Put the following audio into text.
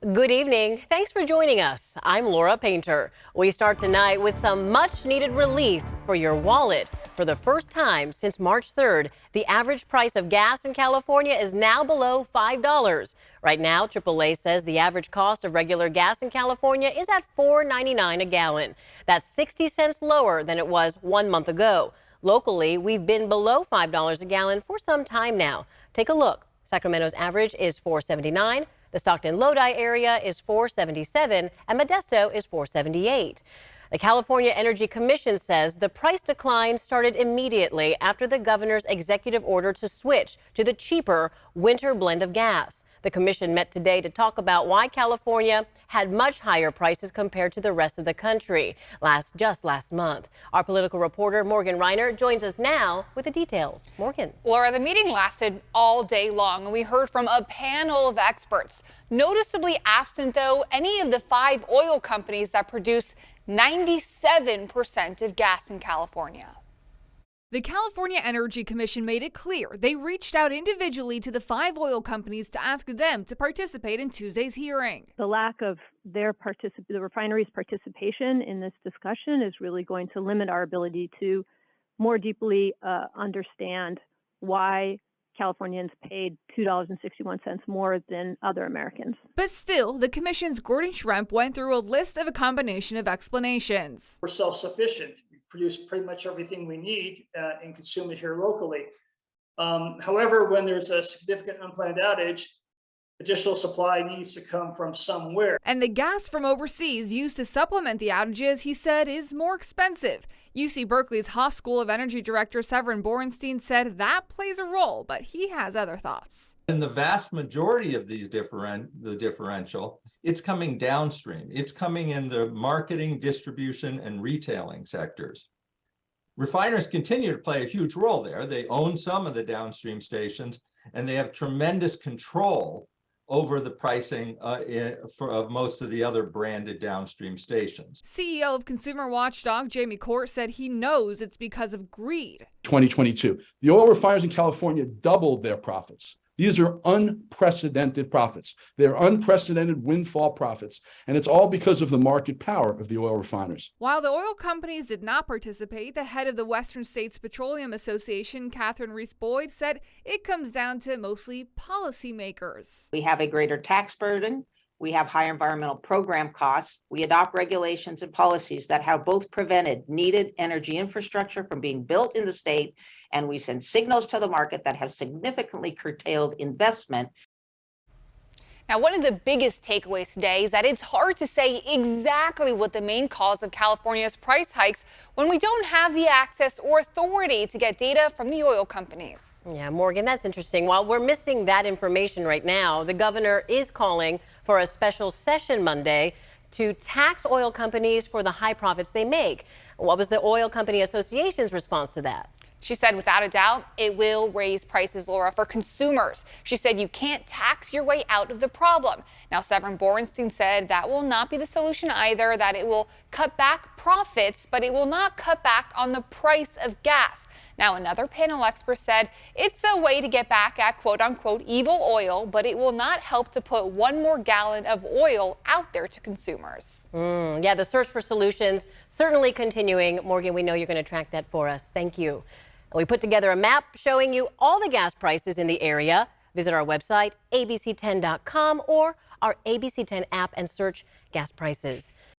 Good evening. Thanks for joining us. I'm Laura Painter. We start tonight with some much needed relief for your wallet. For the first time since March 3rd, the average price of gas in California is now below $5. Right now, AAA says the average cost of regular gas in California is at $4.99 a gallon. That's 60 cents lower than it was 1 month ago. Locally, we've been below $5 a gallon for some time now. Take a look. Sacramento's average is $4.79. The Stockton-Lodi area is $4.77 and Modesto is $4.78. The California Energy Commission says the price decline started immediately after the governor's executive order to switch to the cheaper winter blend of gas. The commission met today to talk about why California had much higher prices compared to the rest of the country just last month. Our political reporter Morgan Reiner joins us now with the details. Morgan. Laura, the meeting lasted all day long, and we heard from a panel of experts. Noticeably absent, though, any of the 5 oil companies that produce 97% of gas in California. The California Energy Commission made it clear they reached out individually to the 5 oil companies to ask them to participate in Tuesday's hearing. The lack of the refineries' participation in this discussion is really going to limit our ability to more deeply understand why Californians paid $2.61 more than other Americans. But still, the commission's Gordon Schremp went through a list of a combination of explanations. We're self-sufficient. Produce pretty much everything we need and consume it here locally. However, when there's a significant unplanned outage, additional supply needs to come from somewhere. And the gas from overseas used to supplement the outages, he said, is more expensive. UC Berkeley's Haas School of Energy Director Severin Borenstein said that plays a role, but he has other thoughts. In the vast majority of these the differential, it's coming downstream. It's coming in the marketing, distribution, and retailing sectors. Refiners continue to play a huge role there. They own some of the downstream stations, and they have tremendous control over the pricing of most of the other branded downstream stations. CEO of consumer watchdog Jamie Court said he knows it's because of greed. 2022, the oil refiners in California doubled their profits. These are unprecedented profits. They're unprecedented windfall profits, and it's all because of the market power of the oil refiners. While the oil companies did not participate, the head of the Western States Petroleum Association, Catherine Reese-Boyd, said it comes down to mostly policymakers. We have a greater tax burden. We have higher environmental program costs. We adopt regulations and policies that have both prevented needed energy infrastructure from being built in the state, and we send signals to the market that have significantly curtailed investment. Now, one of the biggest takeaways today is that it's hard to say exactly what the main cause of California's price hikes when we don't have the access or authority to get data from the oil companies. Yeah, Morgan, that's interesting. While we're missing that information right now, the governor is calling for a special session Monday to tax oil companies for the high profits they make. What was the Oil Company Association's response to that? She said, without a doubt, it will raise prices, Laura, for consumers. She said you can't tax your way out of the problem. Now, Severin Borenstein said that will not be the solution either, that it will cut back profits, but it will not cut back on the price of gas. Now, another panel expert said it's a way to get back at quote-unquote evil oil, but it will not help to put 1 more gallon of oil out there to consumers. Yeah, the search for solutions certainly continuing. Morgan, we know you're going to track that for us. Thank you. We put together a map showing you all the gas prices in the area. Visit our website, abc10.com, or our ABC10 app and search gas prices.